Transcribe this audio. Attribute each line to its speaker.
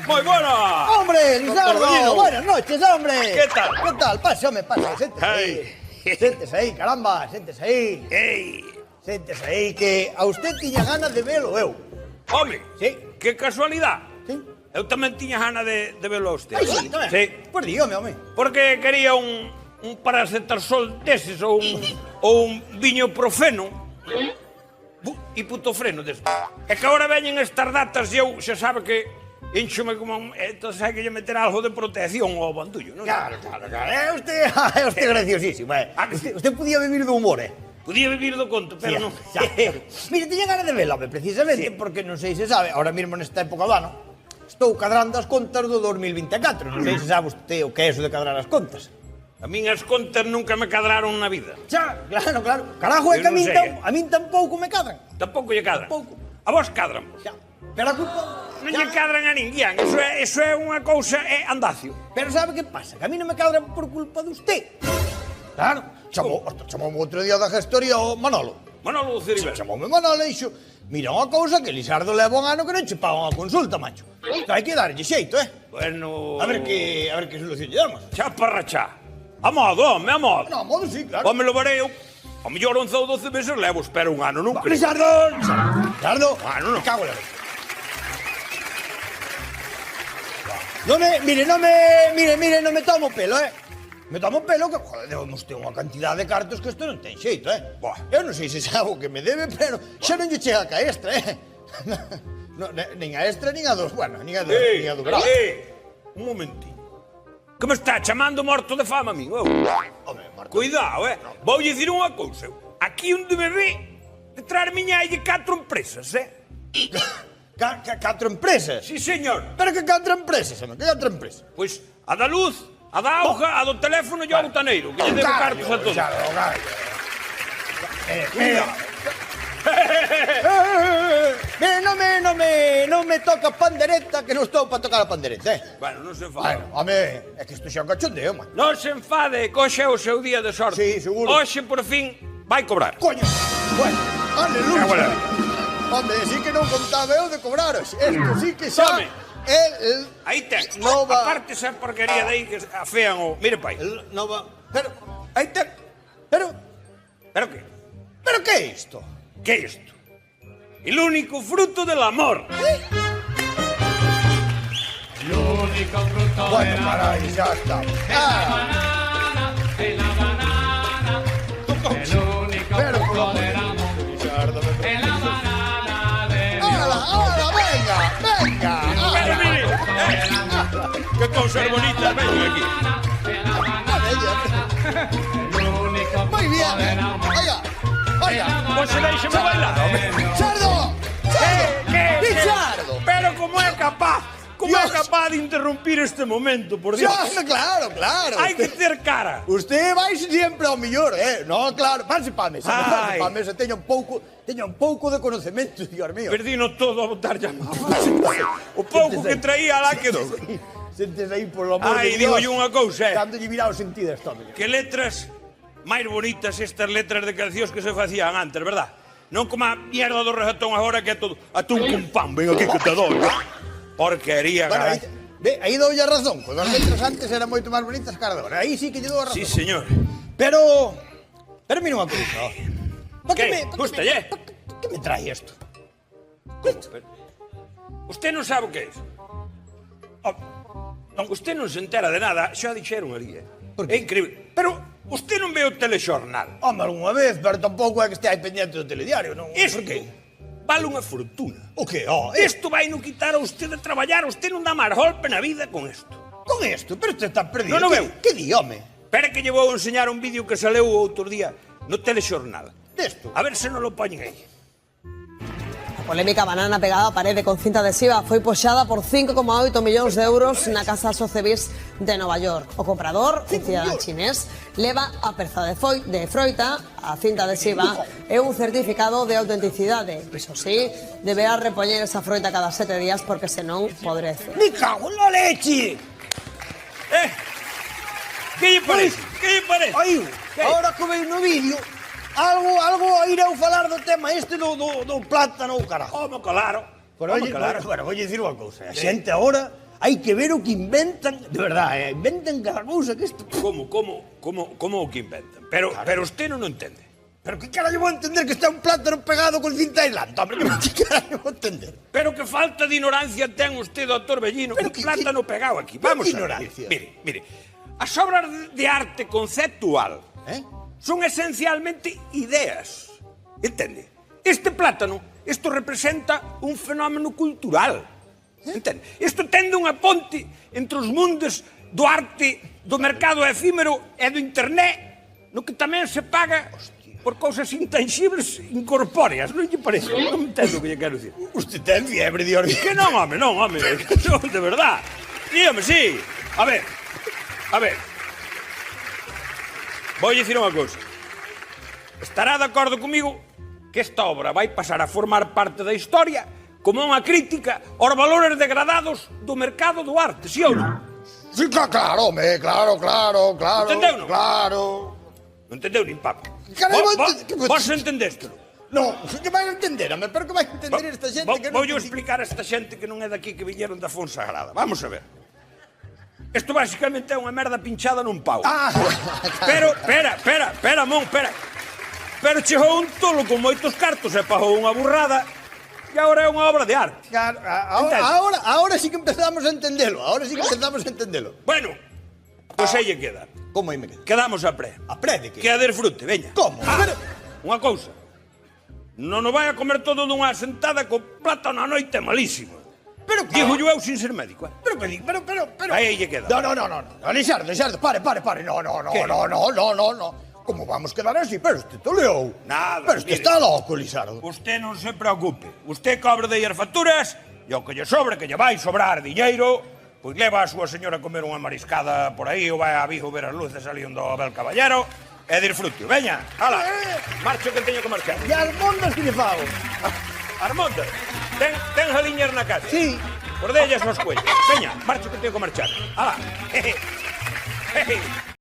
Speaker 1: Moi buena.
Speaker 2: ¡Hombre, Lizardo!
Speaker 1: Torbellino.
Speaker 2: ¡Buenas noches, hombre!
Speaker 1: ¿Qué tal?
Speaker 2: ¿Qué tal? Pase, hombre, pase. Siéntese ahí. Siéntese ahí, caramba, siéntese aí.
Speaker 1: Ei,
Speaker 2: Siéntese aí, que a usted tiña ganas de velo eu.
Speaker 1: home,
Speaker 2: Sí.
Speaker 1: que casualidad.
Speaker 2: Sí?
Speaker 1: Eu tamén tiña gana de velo a usted.
Speaker 2: Ai, sí, tamén.
Speaker 1: Sí.
Speaker 2: Pois dígame, home.
Speaker 1: Porque quería un paracetasol deses ou un viño profeno. Hipotofreno deses. É que agora veñen estas datas e eu xa sabe que enxome como entón hai que lle meter algo de protección ao bandullo, non?
Speaker 2: Claro. É usted graciosísimo, Usted podía vivir do humor,
Speaker 1: Podía vivir do conto, pero non.
Speaker 2: Ya. Mire, tiña ganas de velo, home, precisamente, porque non sei se sabe, ahora mesmo nesta época do ano, estou cadrando as contas do 2024. Non sei se sabe usted o que é eso de cadrar as contas.
Speaker 1: A min as contas nunca me cadraron na vida.
Speaker 2: Xa, claro. Carajo, é
Speaker 1: Eu
Speaker 2: que
Speaker 1: non sei,
Speaker 2: a min tampouco me cadran.
Speaker 1: Tampouco lle cadran.
Speaker 2: Tampouco.
Speaker 1: A vos cadran.
Speaker 2: Xa. Pero a culpa...
Speaker 1: Non lle cadran a ninguén. Eso é unha cousa, é andacio.
Speaker 2: Pero sabe que pasa? Que a mí non me cadran por culpa de usted. Claro. Chamoume outro día da gestoría o Manolo.
Speaker 1: Manolo Ceribel.
Speaker 2: Chamoume Manolo e dixo: mira unha cousa que Lizardo leva un ano que non che paga unha consulta, macho. Hai que darlle xeito,
Speaker 1: Bueno...
Speaker 2: A ver que solución lle damos.
Speaker 1: Xa para xa. A modo, home, a modo.
Speaker 2: No, a modo sí, claro.
Speaker 1: Home, lo verei eu. A mellor 11 ou 12 meses levo, espero un ano, non creo.
Speaker 2: Lizardo.
Speaker 1: Ano, non.
Speaker 2: Me cago en la vida. Mire, non me tomo pelo, Me tomo pelo que, joder, debemos ter unha cantidad de cartos que isto non ten xeito,
Speaker 1: Buah.
Speaker 2: Eu non sei se sabe o que me debe, pero xa non lle chega ca extra, No, nin a extra, nin a dos, bueno, nin a do grau.
Speaker 1: Un momentiño. Que me está chamando morto de fama a min, eu?
Speaker 2: Home, Marta.
Speaker 1: Cuidado, Vou dicir unha cousa, Aquí onde me ve, de traer miña hai 4 empresas,
Speaker 2: Catro empresas?
Speaker 1: Sí, señor.
Speaker 2: Pero que catro empresas, home, que catro empresas?
Speaker 1: Pois a da luz, a da auga, a do teléfono e a botaneiro, que lle debo cartos a todos.
Speaker 2: Non me toca pandereta, que non estou para tocar a pandereta,
Speaker 1: Bueno, non se enfade.
Speaker 2: Bueno, home, é que isto xa é un cachondeo, man.
Speaker 1: Non se enfade, coxe o seu día de sorte.
Speaker 2: Sí, seguro.
Speaker 1: Hoxe, por fin, vai cobrar.
Speaker 2: Coño, bueno, aleluya.
Speaker 1: Bueno.
Speaker 2: Home, sí que non contaba eu de cobraros. Esto sí que xa
Speaker 1: Home.
Speaker 2: é el...
Speaker 1: Aí ten.
Speaker 2: No va-
Speaker 1: Aparte esa porquería de aí que afean o... Mire, pai.
Speaker 2: No va... Pero,
Speaker 1: Aí ten.
Speaker 2: pero
Speaker 1: Que
Speaker 2: é isto?
Speaker 1: é isto? El único fruto del amor.
Speaker 2: Bueno, carai, xa está. Pero, por lo menos... ¡Hala, venga!
Speaker 1: Pero mire, que cousas bonitas veñen aquí.
Speaker 2: Muy bien. Oiga.
Speaker 1: Pois se deixeme bailar, home.
Speaker 2: ¡Sardo! ¡Lizardo!
Speaker 1: Pero como é capaz? Como é capaz de interrumpir este momento, por Dios?
Speaker 2: Claro.
Speaker 1: Hai que ter cara.
Speaker 2: Usted vai sempre ao mellor, No, claro, pase pa mesa,
Speaker 1: Ai.
Speaker 2: teña un pouco de conocemento, Dios mío.
Speaker 1: Perdino todo a botar llamado. O pouco que traía lá quedou.
Speaker 2: Sentes aí, por lo amor
Speaker 1: Ai,
Speaker 2: de Dios.
Speaker 1: digo unha cousa,
Speaker 2: Cando lle virá o sentido esto, amigo.
Speaker 1: Que letras máis bonitas estas letras de cancións que se facían antes, verdad? Non como a mierda do reggaetón agora que é todo atún con pan, ven aquí que te doy. Porquería,
Speaker 2: Bueno,
Speaker 1: carai.
Speaker 2: aí dou a razón, con as letras antes eran moito máis bonitas que agora. Aí sí que lle dou a razón.
Speaker 1: Sí, señor.
Speaker 2: Pero mira unha cousa.
Speaker 1: Que? Gústalle?
Speaker 2: Que me trae isto?
Speaker 1: Usted non sabe o que é iso. Usted non se entera de nada, xa dixeron ali,
Speaker 2: Por
Speaker 1: É increíble. Pero usted non ve o telexornal.
Speaker 2: Home, algunha vez, pero tampouco é que este aí pendiente do telediario, non?
Speaker 1: Isto
Speaker 2: Por qué?
Speaker 1: vale unha fortuna.
Speaker 2: O que?
Speaker 1: Isto vai non quitar a usted de traballar, usted non dá máis golpe na vida con isto.
Speaker 2: Con isto? Pero este está perdido.
Speaker 1: Non o veu?
Speaker 2: Que di, home?
Speaker 1: Espera que lle vou enseñar un vídeo que saleu outro día no telexornal.
Speaker 2: Desto?
Speaker 1: A ver se non lo poñen aí.
Speaker 3: A polémica banana pegada a parede con cinta adhesiva foi poxada por 5,8 millóns de euros na Casa Sotheby's de Nova York. O comprador, un cidadán chinés, leva a peza de froita, a cinta adhesiva e un certificado de autenticidade. Iso sí, deberá repoñer esa froita cada 7 días porque senón podrece.
Speaker 2: Me cago en la leche!
Speaker 1: Que lle parece? Que lle parece?
Speaker 2: Aí,
Speaker 1: Que?
Speaker 2: ahora que vei no vídeo, algo ireu falar do tema este do plátano, carajo.
Speaker 1: Home, claro.
Speaker 2: Pero
Speaker 1: Home,
Speaker 2: oye,
Speaker 1: claro.
Speaker 2: bueno, vou dicir unha cousa. A xente agora hai que ver o que inventan, de verdade, inventan cada cousa que isto...
Speaker 1: Como o que inventan? Pero usted non o entende.
Speaker 2: Pero que carallo vou entender que está un plátano pegado con cinta aislante? Hombre, que carallo vou entender?
Speaker 1: Pero que falta de ignorancia ten usted, doctor Bellino, un plátano pegado aquí. Vamos a ver. Mire, as obras de arte conceptual son esencialmente ideas. Entende? Este plátano, isto representa un fenómeno cultural. Entende? Isto tende unha ponte entre os mundos do arte, do mercado efímero e do internet, no que tamén se paga por cousas intangibles incorpóreas, non lle parece? Non entendo o que lle quero dicir.
Speaker 2: Usted ten fiebre de orbe.
Speaker 1: Que non, home, de verdad. Dígame, sí. A ver. Vou dicir unha cousa. Estará de acordo comigo que esta obra vai pasar a formar parte da historia como unha crítica aos valores degradados do mercado do arte, si ou non?
Speaker 2: Sí, claro, home, claro.
Speaker 1: Entendeu, non?
Speaker 2: Claro.
Speaker 1: Non entendeu nin papo. Vos entendéstelo?
Speaker 2: Non, que vai entender, home, pero que vai entender esta xente que non...
Speaker 1: Vou explicar a esta xente que non é daqui, que viñeron da Fonsagrada. Vamos a ver. Isto basicamente é unha merda pinchada nun pau. Pero, Pero chegou un tolo con moitos cartos e pagou unha burrada e agora é unha obra de arte.
Speaker 2: Claro, ahora sí que empezamos a entendelo, Bueno,
Speaker 1: pois aí lle queda.
Speaker 2: Como aí me queda?
Speaker 1: Quedamos a pré.
Speaker 2: A pré de que?
Speaker 1: Que a desfrute, veña.
Speaker 2: Como?
Speaker 1: Unha cousa. Non o vai a comer todo dunha sentada co plátano a noite malísimo.
Speaker 2: Pero
Speaker 1: digo eu sin ser médico,
Speaker 2: Pero...
Speaker 1: Aí lle queda.
Speaker 2: No. Alexardo, pare. No. Como vamos quedar así? Pero este toleou.
Speaker 1: Nada.
Speaker 2: Pero este está loco, Lizardo.
Speaker 1: Usted non se preocupe. Usted cobre de as facturas e o que lle sobre, que lle vai sobrar diñeiro, pois leva a súa señora a comer unha mariscada por aí ou vai a Vigo ver as luces ali onde o Abel Caballero e disfrute. Veña, ala, marcho que teño que marchar.
Speaker 2: E as mondas que lle fago?
Speaker 1: As mondas? Ten jaliñas na casa?
Speaker 2: Sí.
Speaker 1: Por dellas os cuellos. Veña, marcho que teño que marchar. Ala, jeje.